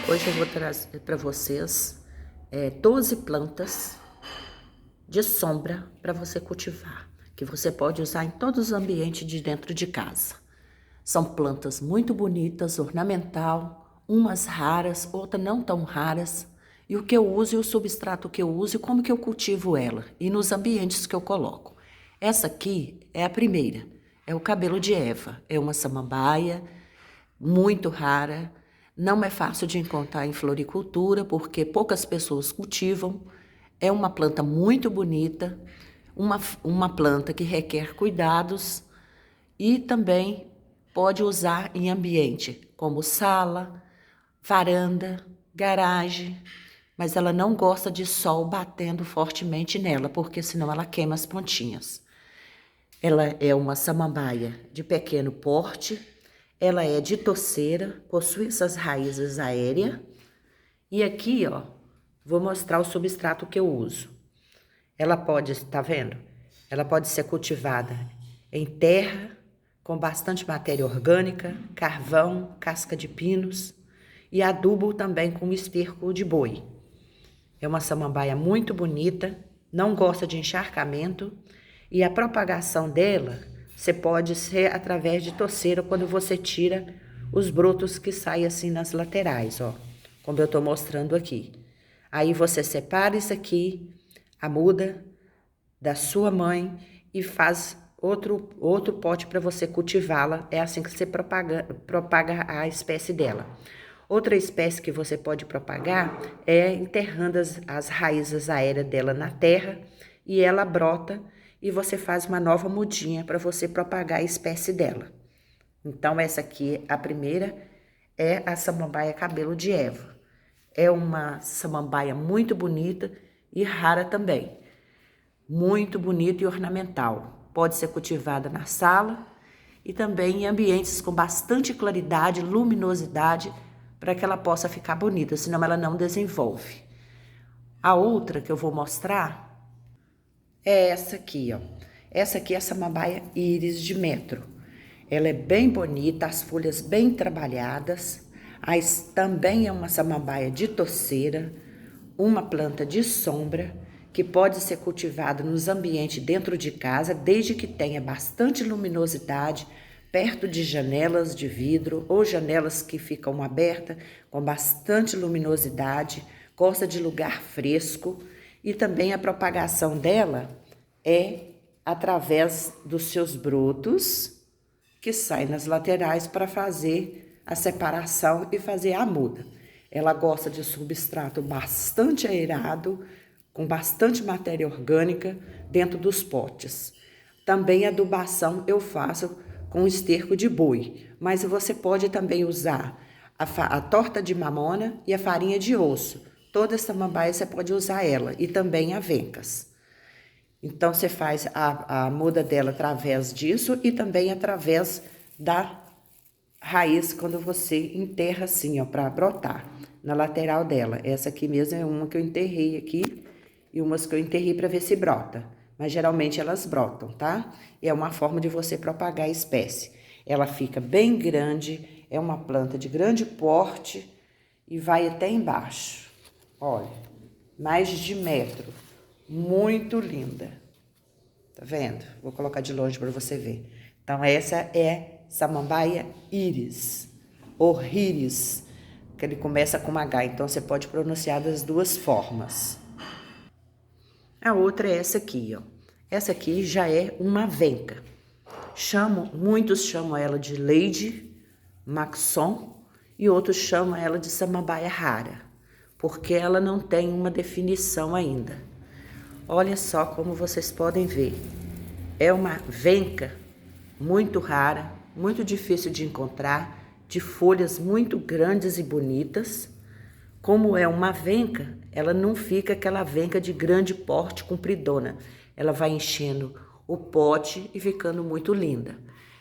Hoje eu vou trazer para vocês 12 plantas de sombra para você cultivar, que você pode usar em todos os ambientes de dentro de casa. São plantas muito bonitas, ornamental, umas raras, outras não tão raras. E o que eu uso e o substrato que eu uso e como que eu cultivo ela e nos ambientes que eu coloco. Essa aqui é a primeira, é o cabelo de Eva, é uma samambaia muito rara. Não é fácil de encontrar em floricultura, porque poucas pessoas cultivam. É uma planta muito bonita, uma planta que requer cuidados e também pode usar em ambiente como sala, varanda, garagem, mas ela não gosta de sol batendo fortemente nela, porque senão ela queima as pontinhas. Ela é uma samambaia de pequeno porte, ela é de toceira, possui essas raízes aéreas. E aqui, ó, vou mostrar o substrato que eu uso. Ela pode, tá vendo? Ela pode ser cultivada em terra, com bastante matéria orgânica, carvão, casca de pinos e adubo também com esterco de boi. É uma samambaia muito bonita, não gosta de encharcamento e a propagação dela você pode ser através de toceira quando você tira os brotos que saem assim nas laterais, ó, como eu tô mostrando aqui. Aí você separa isso aqui, a muda da sua mãe e faz outro pote para você cultivá-la. É assim que você propaga a espécie dela. Outra espécie que você pode propagar é enterrando as raízes aéreas dela na terra e ela brota e você faz uma nova mudinha para você propagar a espécie dela. Então essa aqui, a primeira, é a samambaia cabelo de Eva. É uma samambaia muito bonita e rara também. Muito bonita e ornamental. Pode ser cultivada na sala e também em ambientes com bastante claridade, luminosidade, para que ela possa ficar bonita, senão ela não desenvolve. A outra que eu vou mostrar é essa aqui, ó. Essa aqui é a samambaia íris de metro. Ela é bem bonita, as folhas bem trabalhadas. Também é uma samambaia de toceira, uma planta de sombra que pode ser cultivada nos ambientes dentro de casa, desde que tenha bastante luminosidade, perto de janelas de vidro ou janelas que ficam abertas com bastante luminosidade, gosta de lugar fresco e também a propagação dela é através dos seus brotos que saem nas laterais para fazer a separação e fazer a muda. Ela gosta de substrato bastante aerado, com bastante matéria orgânica dentro dos potes. Também a adubação eu faço com esterco de boi, mas você pode também usar a torta de mamona e a farinha de osso. Toda essa samambaia você pode usar ela e também avencas. Então você faz a muda dela através disso e também através da raiz quando você enterra assim, ó, para brotar na lateral dela. Essa aqui mesmo é uma que eu enterrei aqui e umas que eu enterrei para ver se brota. Mas geralmente elas brotam, tá? E é uma forma de você propagar a espécie. Ela fica bem grande, é uma planta de grande porte e vai até embaixo. Olha, mais de metro. Muito linda. Tá vendo? Vou colocar de longe para você ver. Então essa é samambaia íris, ou íris, que ele começa com H, então você pode pronunciar das duas formas. A outra é essa aqui, ó. Essa aqui já é uma venca. Muitos chamam ela de Lady Maxon e outros chamam ela de samambaia rara, porque ela não tem uma definição ainda. Olha só como vocês podem ver. É uma venca muito rara, muito difícil de encontrar, de folhas muito grandes e bonitas. Como é uma venca, ela não fica aquela venca de grande porte compridona. Ela vai enchendo o pote e ficando muito linda.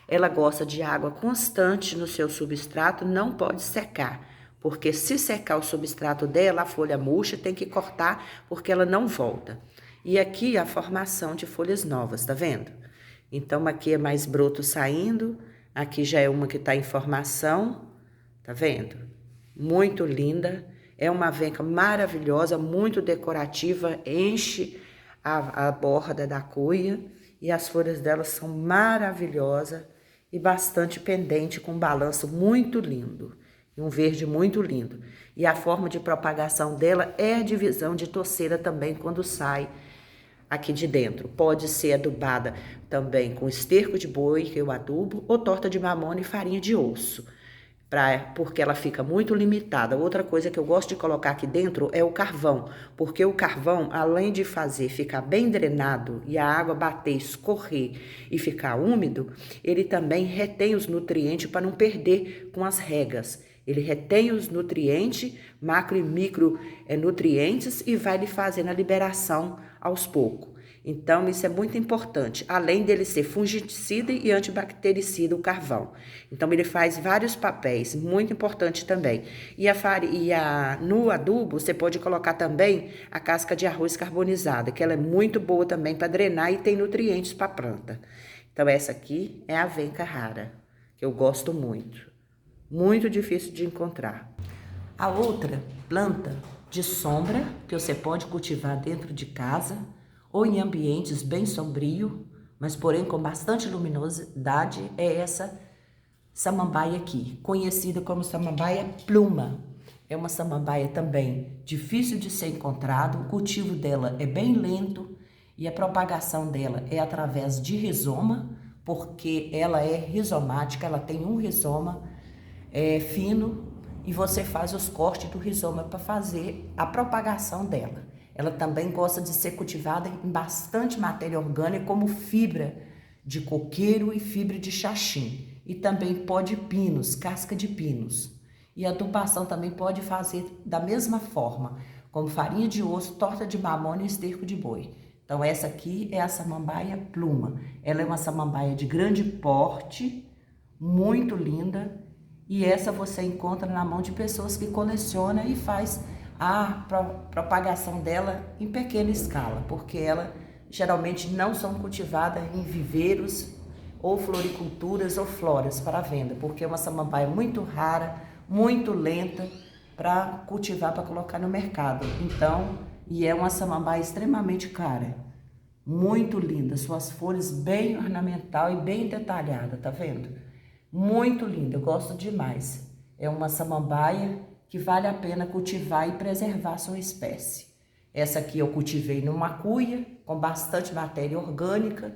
Ela gosta de água constante no seu substrato, não pode secar, porque se secar o substrato dela, a folha murcha, tem que cortar porque ela não volta. E aqui a formação de folhas novas, tá vendo? Então aqui é mais broto saindo, aqui já é uma que tá em formação, tá vendo? muito linda. É uma venca maravilhosa, muito decorativa, enche a borda da cuia e as folhas dela são maravilhosas e bastante pendente, com um balanço muito lindo. E um verde muito lindo. E a forma de propagação dela é a divisão de toceira também quando sai aqui de dentro. Pode ser adubada também com esterco de boi, que eu adubo, ou torta de mamona e farinha de osso, porque ela fica muito limitada. Outra coisa que eu gosto de colocar aqui dentro é o carvão, porque o carvão, além de fazer ficar bem drenado e a água bater, escorrer e ficar úmido, ele também retém os nutrientes para não perder com as regas. Ele retém os nutrientes, macro e micro nutrientes, e vai lhe fazendo a liberação aos poucos. Então, isso é muito importante, além dele ser fungicida e antibactericida, o carvão. Então, ele faz vários papéis, muito importante também. No adubo, você pode colocar também a casca de arroz carbonizada, que ela é muito boa também para drenar e tem nutrientes para a planta. Então, essa aqui é a venca rara, que eu gosto muito. Muito difícil de encontrar. A outra planta de sombra, que você pode cultivar dentro de casa, ou em ambientes bem sombrios, mas porém com bastante luminosidade, é essa samambaia aqui, conhecida como samambaia pluma. É uma samambaia também difícil de ser encontrado, o cultivo dela é bem lento e a propagação dela é através de rizoma, porque ela é rizomática, ela tem um rizoma fino e você faz os cortes do rizoma para fazer a propagação dela. Ela também gosta de ser cultivada em bastante matéria orgânica, como fibra de coqueiro e fibra de xaxim. E também pó de pinos, casca de pinos. E a adubação também pode fazer da mesma forma, como farinha de osso, torta de mamona e esterco de boi. Então essa aqui é a samambaia pluma. Ela é uma samambaia de grande porte, muito linda. E essa você encontra na mão de pessoas que colecionam e faz a propagação dela em pequena escala, porque ela geralmente não são cultivadas em viveiros ou floriculturas ou floras para venda, porque é uma samambaia muito rara, muito lenta para cultivar, para colocar no mercado. Então, e é uma samambaia extremamente cara, muito linda, suas folhas bem ornamental e bem detalhada, tá vendo? Muito linda, eu gosto demais. É uma samambaia que vale a pena cultivar e preservar sua espécie. Essa aqui eu cultivei numa cuia com bastante matéria orgânica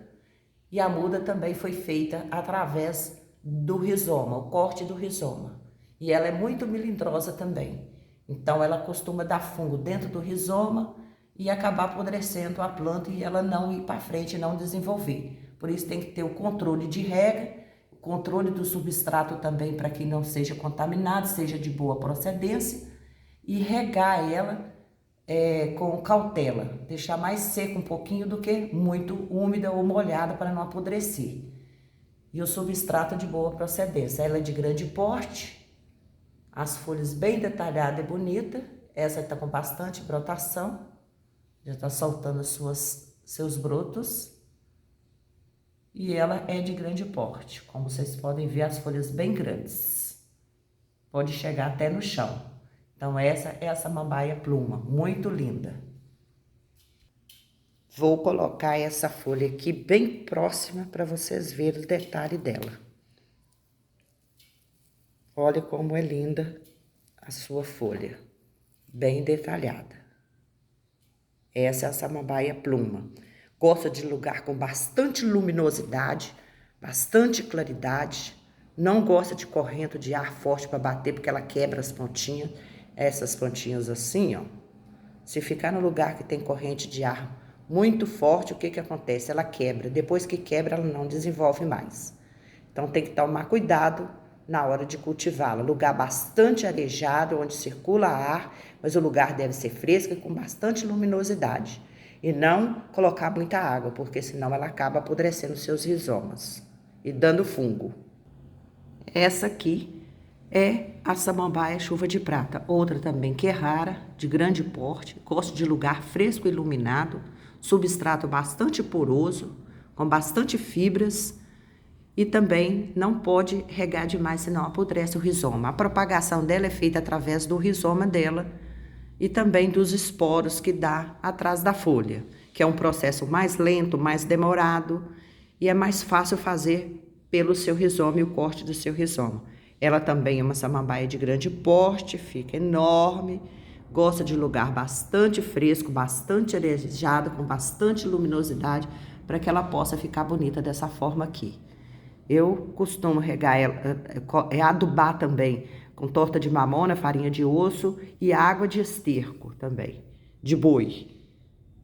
e a muda também foi feita através do rizoma, o corte do rizoma. E ela é muito melindrosa também. Então ela costuma dar fungo dentro do rizoma e acabar apodrecendo a planta e ela não ir para frente e não desenvolver. Por isso tem que ter o controle de rega, controle do substrato também para que não seja contaminado, seja de boa procedência, e regar ela com cautela, deixar mais seco um pouquinho do que muito úmida ou molhada para não apodrecer. E o substrato de boa procedência, ela é de grande porte, as folhas bem detalhadas e bonita, essa está com bastante brotação, já está soltando seus brotos. E ela é de grande porte, como vocês podem ver, as folhas bem grandes. Pode chegar até no chão. Então essa é a samambaia pluma, muito linda. Vou colocar essa folha aqui bem próxima para vocês verem o detalhe dela. Olha como é linda a sua folha, bem detalhada. Essa é a samambaia pluma. Gosta de lugar com bastante luminosidade, bastante claridade. Não gosta de corrente de ar forte para bater, porque ela quebra as pontinhas. Essas pontinhas assim, ó. Se ficar no lugar que tem corrente de ar muito forte, o que que acontece? Ela quebra. Depois que quebra, ela não desenvolve mais. Então tem que tomar cuidado na hora de cultivá-la. Lugar bastante arejado, onde circula ar, mas o lugar deve ser fresco e com bastante luminosidade. E não colocar muita água, porque senão ela acaba apodrecendo seus rizomas e dando fungo. Essa aqui é a samambaia chuva de prata, outra também que é rara, de grande porte, gosta de lugar fresco e iluminado, substrato bastante poroso, com bastante fibras e também não pode regar demais, senão apodrece o rizoma. A propagação dela é feita através do rizoma dela e também dos esporos que dá atrás da folha, que é um processo mais lento, mais demorado e é mais fácil fazer pelo seu rizoma e o corte do seu rizoma. Ela também é uma samambaia de grande porte, fica enorme, gosta de lugar bastante fresco, bastante arejado, com bastante luminosidade, para que ela possa ficar bonita dessa forma aqui. Eu costumo regar ela, adubar também com torta de mamona, farinha de osso e água de esterco também, de boi,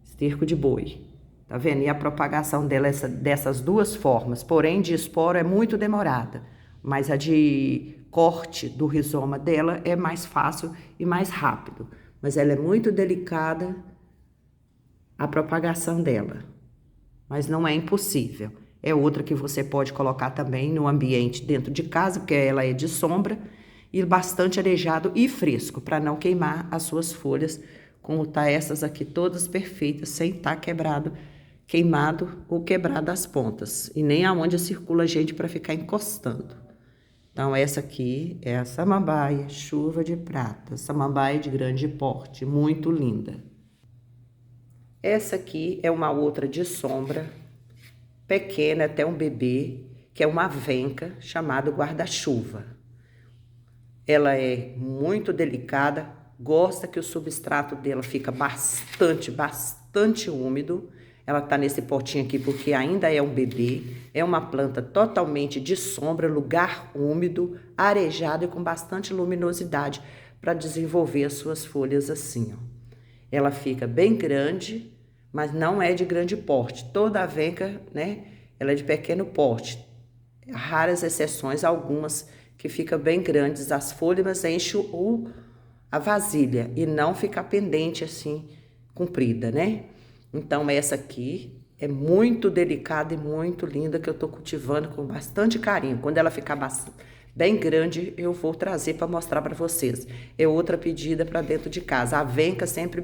esterco de boi. Tá vendo? E a propagação dela dessas duas formas, porém de esporo é muito demorada, mas a de corte do rizoma dela é mais fácil e mais rápido. Mas ela é muito delicada, a propagação dela, mas não é impossível. É outra que você pode colocar também no ambiente dentro de casa, porque ela é de sombra e bastante arejado e fresco, para não queimar as suas folhas, como tá essas aqui todas perfeitas, sem estar queimado ou quebrado as pontas, e nem aonde circula gente para ficar encostando. Então essa aqui é a samambaia chuva de prata, samambaia de grande porte, muito linda. Essa aqui é uma outra de sombra, pequena, até um bebê, que é uma avenca chamada guarda-chuva. Ela é muito delicada, gosta que o substrato dela fica bastante úmido. Ela tá nesse potinho aqui porque ainda é um bebê. É uma planta totalmente de sombra, lugar úmido, arejado e com bastante luminosidade para desenvolver as suas folhas assim, ó. Ela fica bem grande, mas não é de grande porte. Toda avenca, né, ela é de pequeno porte. Raras exceções, algumas que ficam bem grandes as folhas, mas enche a vasilha e não fica pendente assim, comprida, né? Então essa aqui é muito delicada e muito linda, que eu tô cultivando com bastante carinho. Quando ela ficar bem grande, eu vou trazer para mostrar para vocês. É outra pedida para dentro de casa. A avenca sempre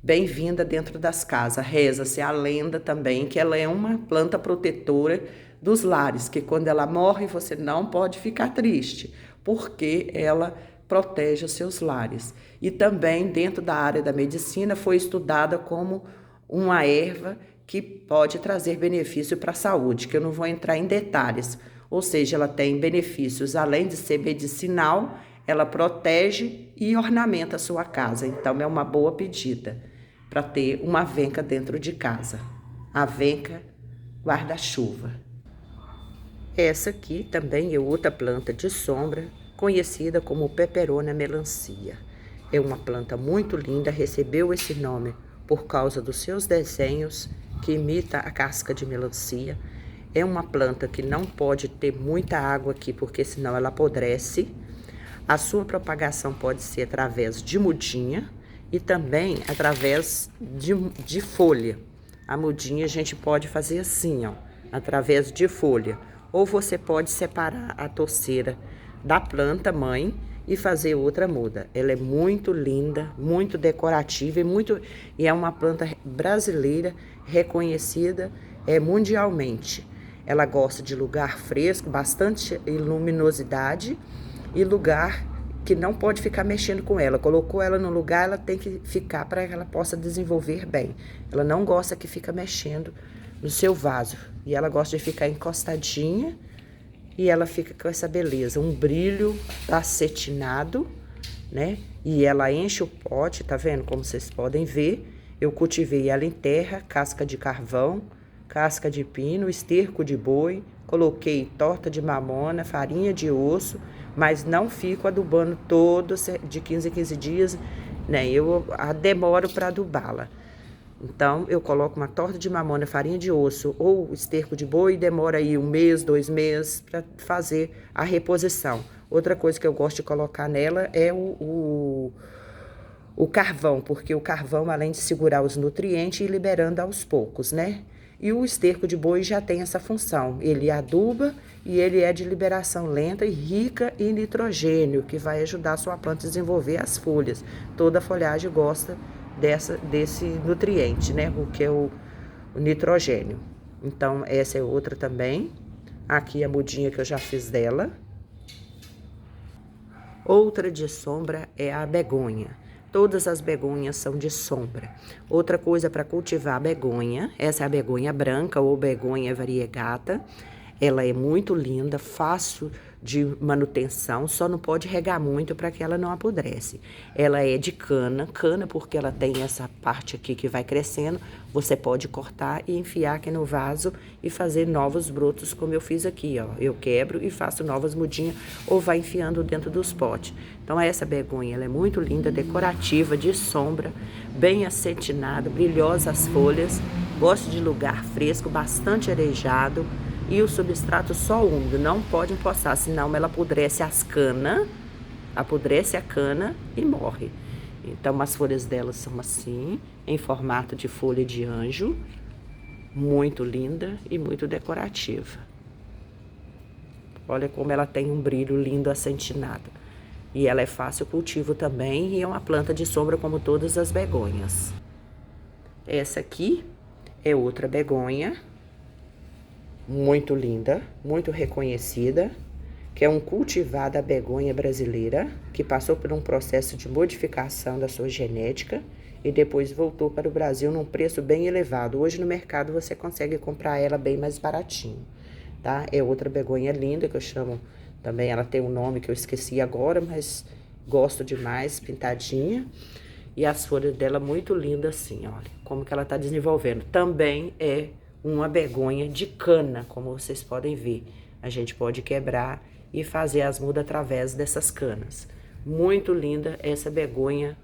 bem-vinda dentro das casas. Reza-se a lenda também que ela é uma planta protetora dos lares, que quando ela morre você não pode ficar triste, porque ela protege os seus lares. E também dentro da área da medicina foi estudada como uma erva que pode trazer benefício para a saúde, que eu não vou entrar em detalhes. Ou seja, ela tem benefícios, além de ser medicinal, ela protege e ornamenta a sua casa. Então é uma boa pedida para ter uma avenca dentro de casa. Avenca guarda-chuva. Essa aqui também é outra planta de sombra, conhecida como Peperona melancia. É uma planta muito linda, recebeu esse nome por causa dos seus desenhos, que imita a casca de melancia. É uma planta que não pode ter muita água aqui, porque senão ela apodrece. A sua propagação pode ser através de mudinha e também através de folha. A mudinha a gente pode fazer assim, ó, através de folha. Ou você pode separar a torceira da planta mãe e fazer outra muda. Ela é muito linda, muito decorativa e é uma planta brasileira reconhecida mundialmente. Ela gosta de lugar fresco, bastante luminosidade e lugar que não pode ficar mexendo com ela. Colocou ela no lugar, ela tem que ficar para que ela possa desenvolver bem. Ela não gosta que fica mexendo no seu vaso. E ela gosta de ficar encostadinha e ela fica com essa beleza, um brilho acetinado, né? E ela enche o pote, tá vendo? Como vocês podem ver, eu cultivei ela em terra, casca de carvão, casca de pino, esterco de boi, coloquei torta de mamona, farinha de osso, mas não fico adubando todo de 15 em 15 dias, né? Eu demoro para adubá-la. Então, eu coloco uma torta de mamona, farinha de osso ou esterco de boi e demora aí 1 mês, 2 meses para fazer a reposição. Outra coisa que eu gosto de colocar nela é o carvão, porque o carvão, além de segurar os nutrientes, e liberando aos poucos, né? E o esterco de boi já tem essa função. Ele aduba e ele é de liberação lenta e rica em nitrogênio, que vai ajudar a sua planta a desenvolver as folhas. Toda a folhagem gosta desse nutriente, né? O que é o nitrogênio. Então, essa é outra também, Aqui a mudinha que eu já fiz dela. Outra de sombra é a begonha. Todas as begonhas são de sombra. Outra coisa para cultivar a begonha, essa é a begonha branca ou begonha variegata. Ela é muito linda, fácil de manutenção, só não pode regar muito para que ela não apodrece. Ela é de cana, cana porque ela tem essa parte aqui que vai crescendo, você pode cortar e enfiar aqui no vaso e fazer novos brotos, como eu fiz aqui, ó. Eu quebro e faço novas mudinhas ou vai enfiando dentro dos potes. Então essa begonha, ela é muito linda, decorativa, de sombra, bem acetinada, brilhosa as folhas, gosto de lugar fresco, bastante arejado. E o substrato só úmido, não pode empoçar, senão ela apodrece as canas, apodrece a cana e morre. Então as folhas delas são assim, em formato de folha de anjo, muito linda e muito decorativa. Olha como ela tem um brilho lindo acetinado. E ela é fácil cultivo também e é uma planta de sombra como todas as begonhas. Essa aqui é outra begonha, muito linda, muito reconhecida, que é um cultivar da begonha brasileira, que passou por um processo de modificação da sua genética e depois voltou para o Brasil num preço bem elevado. Hoje no mercado você consegue comprar ela bem mais baratinho, tá? É outra begonha linda que eu chamo também, ela tem um nome que eu esqueci agora, mas gosto demais, pintadinha. E as folhas dela muito lindas assim, olha, como que ela tá desenvolvendo. Também é uma begonha de cana, como vocês podem ver. A gente pode quebrar e fazer as mudas através dessas canas. Muito linda essa begonha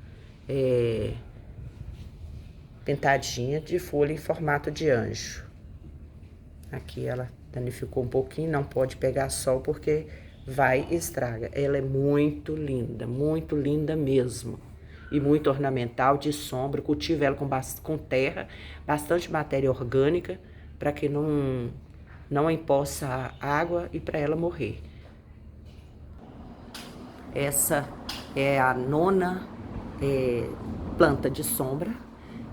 pintadinha de folha em formato de anjo. Aqui ela danificou um pouquinho, não pode pegar sol porque vai e estraga. Ela é muito linda mesmo. E muito ornamental, de sombra. Cultiva ela com terra, bastante matéria orgânica, para que não empoça água e para ela morrer. Essa é a nona planta de sombra,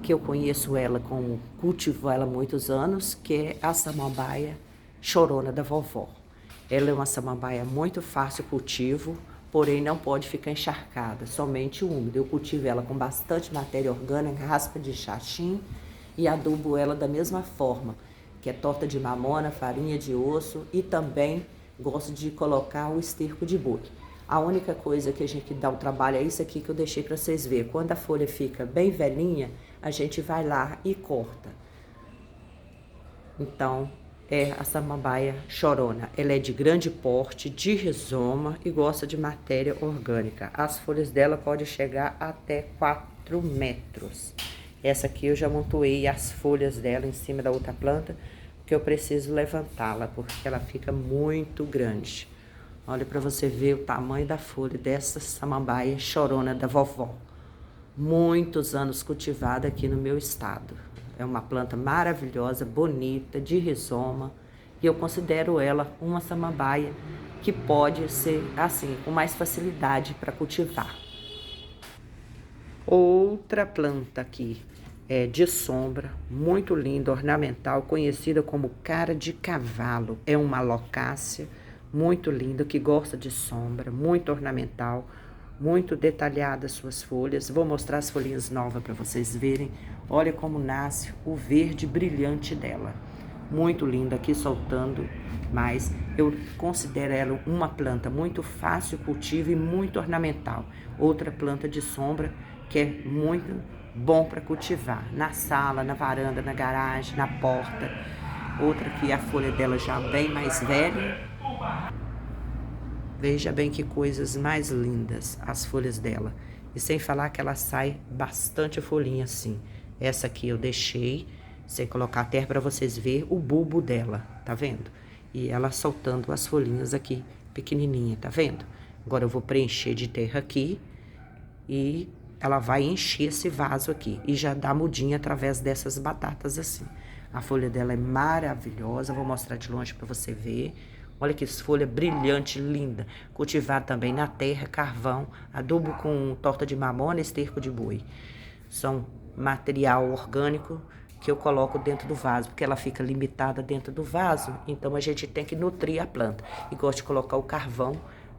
que eu conheço ela como cultivo ela há muitos anos, que é a samambaia chorona da vovó. Ela é uma samambaia muito fácil cultivo, porém não pode ficar encharcada, somente úmida. Eu cultivo ela com bastante matéria orgânica, raspa de xaxim e adubo ela da mesma forma, que é torta de mamona, farinha de osso e também gosto de colocar o esterco de boi. A única coisa que a gente dá o trabalho é isso aqui que eu deixei para vocês verem. Quando a folha fica bem velhinha, a gente vai lá e corta. Então, é a samambaia chorona. Ela é de grande porte, de rizoma e gosta de matéria orgânica. As folhas dela podem chegar até 4 metros. Essa aqui eu já amontoei as folhas dela em cima da outra planta, porque eu preciso levantá-la, porque ela fica muito grande. Olha para você ver o tamanho da folha dessa samambaia chorona da vovó. Muitos anos cultivada aqui no meu estado. É uma planta maravilhosa, bonita, de rizoma. E eu considero ela uma samambaia que pode ser, assim, com mais facilidade para cultivar. Outra planta aqui é de sombra, muito linda, ornamental, conhecida como cara de cavalo. É uma locácea muito linda, que gosta de sombra, muito ornamental, muito detalhada as suas folhas. Vou mostrar as folhinhas novas para vocês verem. Olha como nasce o verde brilhante dela. Muito linda aqui soltando, mas eu considero ela uma planta muito fácil cultivo e muito ornamental. Outra planta de sombra que é muito bom para cultivar na sala, na varanda, na garagem, na porta. Outra que a folha dela já bem mais velha. Veja bem que coisas mais lindas as folhas dela. E sem falar que ela sai bastante folhinha assim. Essa aqui eu deixei, sem colocar terra para vocês verem o bulbo dela, tá vendo? E ela soltando as folhinhas aqui, pequenininha, tá vendo? Agora eu vou preencher de terra aqui e ela vai encher esse vaso aqui. E já dá mudinha através dessas batatas assim. A folha dela é maravilhosa, vou mostrar de longe para você ver. Olha que folha brilhante, linda. Cultivada também na terra, carvão, adubo com torta de mamona e esterco de boi. São material orgânico que eu coloco dentro do vaso, porque ela fica limitada dentro do vaso, então a gente tem que nutrir a planta. E gosto de colocar o carvão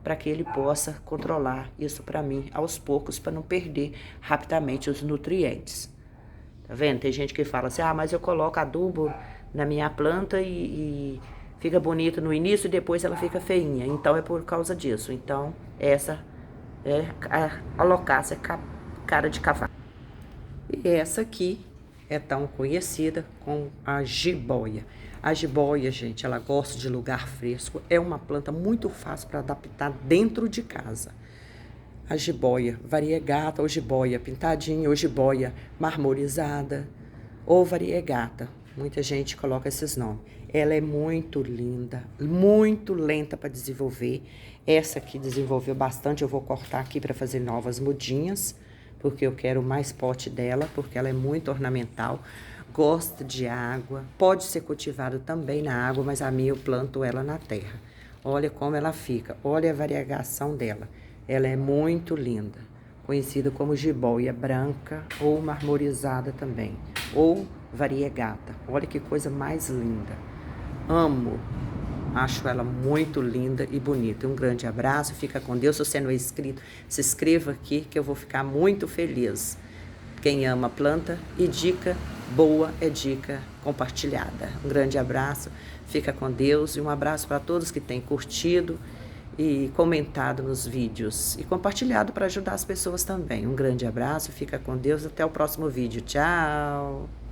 para que ele possa controlar isso para mim aos poucos, para não perder rapidamente os nutrientes. Tá vendo? Tem gente que fala assim, mas eu coloco adubo na minha planta e fica bonito no início e depois ela fica feinha. Então é por causa disso. Então essa é a alocácia cara de cavalo. E essa aqui é tão conhecida como a jiboia. A jiboia, gente, ela gosta de lugar fresco. É uma planta muito fácil para adaptar dentro de casa. A jiboia variegata ou jiboia pintadinha ou jiboia marmorizada ou variegata. Muita gente coloca esses nomes. Ela é muito linda, muito lenta para desenvolver. Essa aqui desenvolveu bastante. Eu vou cortar aqui para fazer novas mudinhas, porque eu quero mais pote dela, porque ela é muito ornamental. Gosta de água, pode ser cultivado também na água, mas a minha eu planto ela na terra. Olha como ela fica, olha a variegação dela. Ela é muito linda, conhecida como jiboia branca ou marmorizada também, ou variegata. Olha que coisa mais linda. Amo, acho ela muito linda e bonita. Um grande abraço, fica com Deus. Se você não é inscrito, se inscreva aqui que eu vou ficar muito feliz. Quem ama planta e dica boa é dica compartilhada. Um grande abraço, fica com Deus e um abraço para todos que têm curtido e comentado nos vídeos e compartilhado para ajudar as pessoas também. Um grande abraço, fica com Deus, até o próximo vídeo. Tchau!